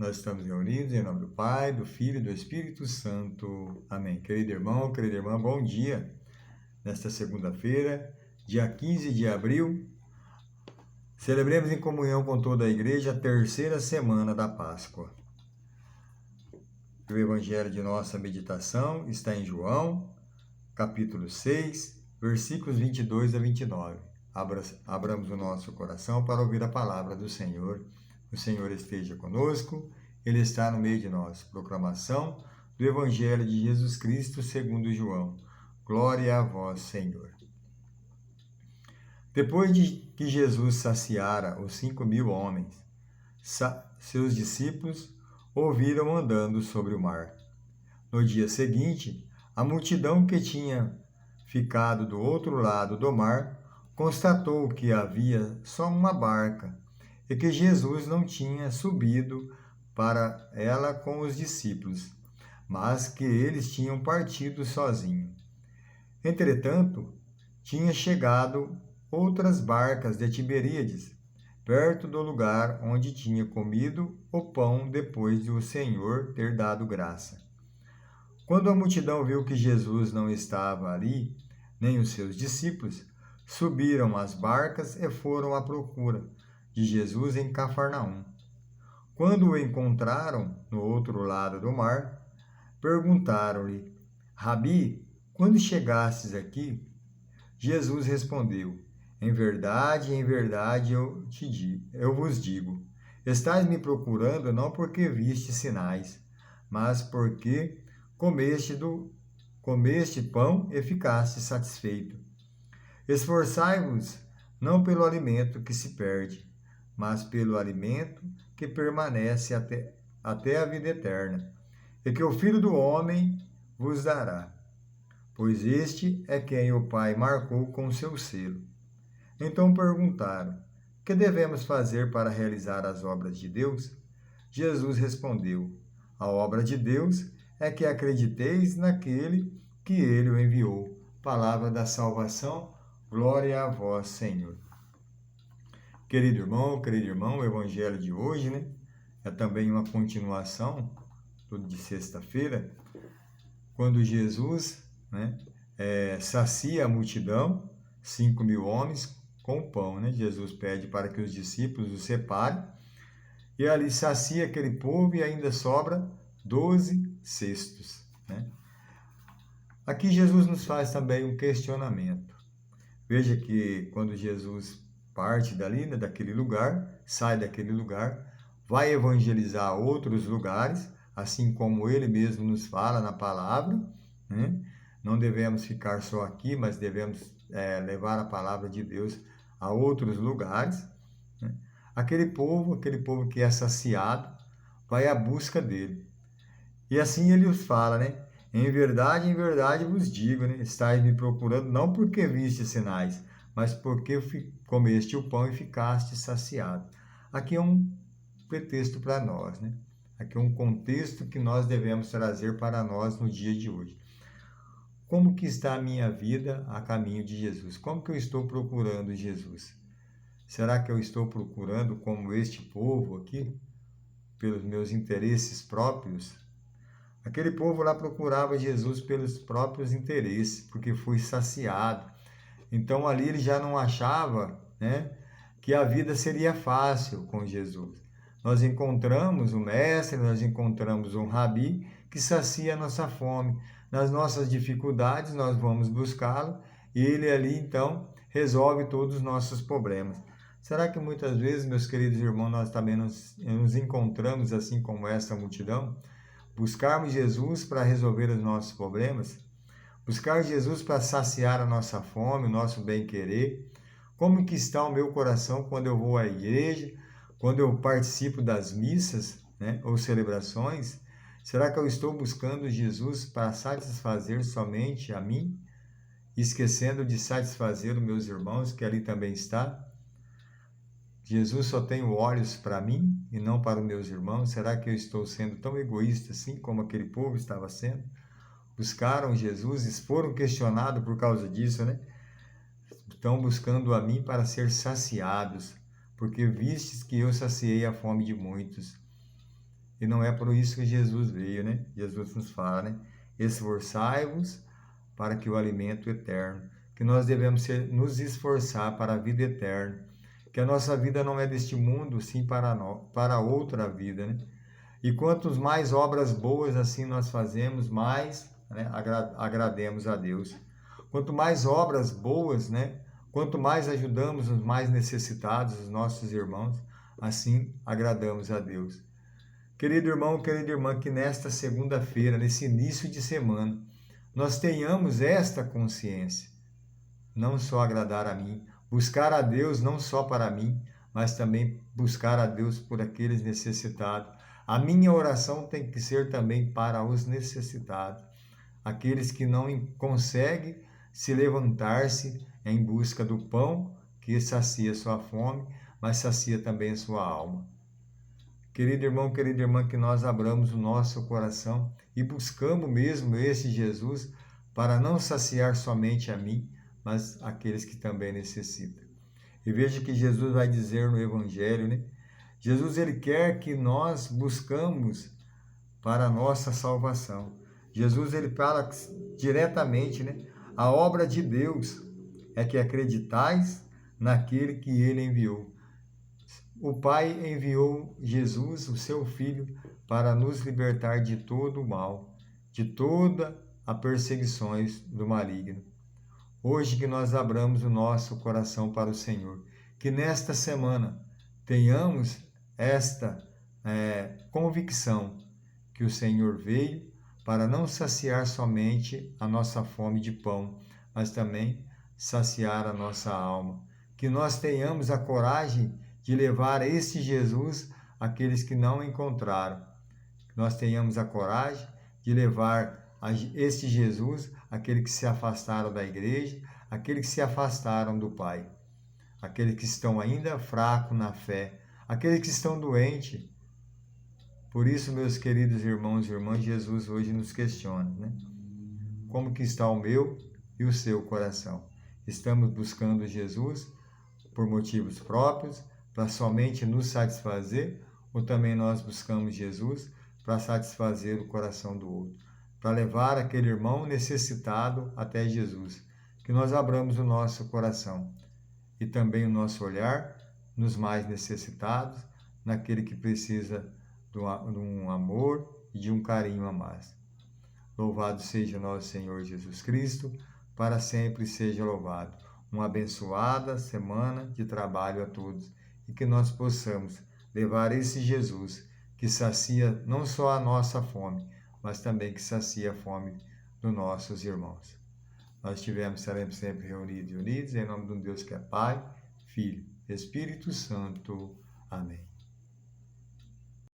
Nós estamos reunidos em nome do Pai, do Filho e do Espírito Santo. Amém. Querido irmão, querida irmã, bom dia. Nesta segunda-feira, dia 15 de abril, celebremos em comunhão com toda a igreja a terceira semana da Páscoa. O evangelho de nossa meditação está em João, capítulo 6, versículos 22 a 29. Abramos o nosso coração para ouvir a palavra do Senhor. O Senhor esteja conosco, Ele está no meio de nós. Proclamação do Evangelho de Jesus Cristo segundo João. Glória a vós, Senhor. Depois de que Jesus saciara os 5.000 homens, seus discípulos ouviram andando sobre o mar. No dia seguinte, a multidão que tinha ficado do outro lado do mar constatou que havia só uma barca e que Jesus não tinha subido para ela com os discípulos, mas que eles tinham partido sozinhos. Entretanto, tinha chegado outras barcas de Tiberíades, perto do lugar onde tinha comido o pão depois de o Senhor ter dado graça. Quando a multidão viu que Jesus não estava ali, nem os seus discípulos, subiram às barcas e foram à procura de Jesus em Cafarnaum. Quando o encontraram no outro lado do mar, perguntaram-lhe: Rabi, quando chegastes aqui? Jesus respondeu: em verdade, eu vos digo, estais me procurando não porque viste sinais, mas porque comeste pão e ficaste satisfeito. Esforçai-vos não pelo alimento que se perde, mas pelo alimento que permanece até a vida eterna, e que o Filho do Homem vos dará, pois este é quem o Pai marcou com seu selo. Então perguntaram: que devemos fazer para realizar as obras de Deus? Jesus respondeu: a obra de Deus é que acrediteis naquele que ele o enviou. Palavra da salvação, glória a vós, Senhor. Querido irmão, o evangelho de hoje, é também uma continuação de sexta-feira, quando Jesus, sacia a multidão, 5.000 homens, com o pão, Jesus pede para que os discípulos o separem, e ali sacia aquele povo e ainda sobra 12 cestos. Aqui Jesus nos faz também um questionamento. Veja que quando Jesus parte dali, daquele lugar, sai daquele lugar, vai evangelizar outros lugares, assim como ele mesmo nos fala na palavra, Não devemos ficar só aqui, mas devemos levar a palavra de Deus a outros lugares. Aquele povo que é saciado, vai à busca dele. E assim ele os fala, em verdade vos digo, estáis me procurando não porque viste sinais, mas porque comeste o pão e ficaste saciado. Aqui é um pretexto para nós, Aqui é um contexto que nós devemos trazer para nós no dia de hoje. Como que está a minha vida a caminho de Jesus? Como que eu estou procurando Jesus? Será que eu estou procurando como este povo aqui, pelos meus interesses próprios? Aquele povo lá procurava Jesus pelos próprios interesses, porque foi saciado. Então ali ele já não achava, que a vida seria fácil com Jesus. Nós encontramos o mestre, nós encontramos um rabi que sacia a nossa fome. Nas nossas dificuldades nós vamos buscá-lo e ele ali então resolve todos os nossos problemas. Será que muitas vezes, meus queridos irmãos, nós também nos encontramos assim como essa multidão? Buscarmos Jesus para resolver os nossos problemas? Buscar Jesus para saciar a nossa fome, o nosso bem-querer? Como que está o meu coração quando eu vou à igreja, quando eu participo das missas, ou celebrações? Será que eu estou buscando Jesus para satisfazer somente a mim, esquecendo de satisfazer os meus irmãos que ali também está? Jesus só tem olhos para mim e não para os meus irmãos? Será que eu estou sendo tão egoísta assim como aquele povo estava sendo? Buscaram Jesus e foram questionados por causa disso, Estão buscando a mim para ser saciados, porque vistes que eu saciei a fome de muitos. E não é por isso que Jesus veio, né? Jesus nos fala, né? Esforçai-vos para que o alimento eterno, que nós devemos nos esforçar para a vida eterna, que a nossa vida não é deste mundo, sim para outra vida, né? E quantos mais obras boas assim nós fazemos, mais, né, agrademos a Deus. Quanto mais obras boas, né? Quanto mais ajudamos os mais necessitados, os nossos irmãos, assim agradamos a Deus. Querido irmão, querida irmã, que nesta segunda-feira, nesse início de semana, nós tenhamos esta consciência, não só agradar a mim, buscar a Deus não só para mim, mas também buscar a Deus por aqueles necessitados. A minha oração tem que ser também para os necessitados, aqueles que não conseguem se levantar-se em busca do pão que sacia sua fome, mas sacia também a sua alma. Querido irmão, querida irmã, que nós abramos o nosso coração e buscamos mesmo esse Jesus para não saciar somente a mim, mas aqueles que também necessitam. E veja que Jesus vai dizer no Evangelho, né? Jesus, ele quer que nós buscamos para a nossa salvação. Jesus, ele fala diretamente, né? A obra de Deus é que acreditais naquele que ele enviou. O Pai enviou Jesus, o seu Filho, para nos libertar de todo o mal, de todas as perseguições do maligno. Hoje que nós abramos o nosso coração para o Senhor, que nesta semana tenhamos esta convicção que o Senhor veio para não saciar somente a nossa fome de pão, mas também saciar a nossa alma. Que nós tenhamos a coragem de levar este Jesus àqueles que não encontraram. Que nós tenhamos a coragem de levar este Jesus àqueles que se afastaram da igreja, aqueles que se afastaram do Pai, aqueles que estão ainda fracos na fé, aqueles que estão doentes. Por isso, meus queridos irmãos e irmãs, Jesus hoje nos questiona, né? Como que está o meu e o seu coração? Estamos buscando Jesus por motivos próprios, para somente nos satisfazer, ou também nós buscamos Jesus para satisfazer o coração do outro, para levar aquele irmão necessitado até Jesus? Que nós abramos o nosso coração e também o nosso olhar nos mais necessitados, naquele que precisa de um amor e de um carinho a mais. Louvado seja nosso Senhor Jesus Cristo, para sempre seja louvado. Uma abençoada semana de trabalho a todos e que nós possamos levar esse Jesus que sacia não só a nossa fome, mas também que sacia a fome dos nossos irmãos. Nós estaremos sempre reunidos e unidos em nome de um Deus que é Pai, Filho, Espírito Santo. Amém.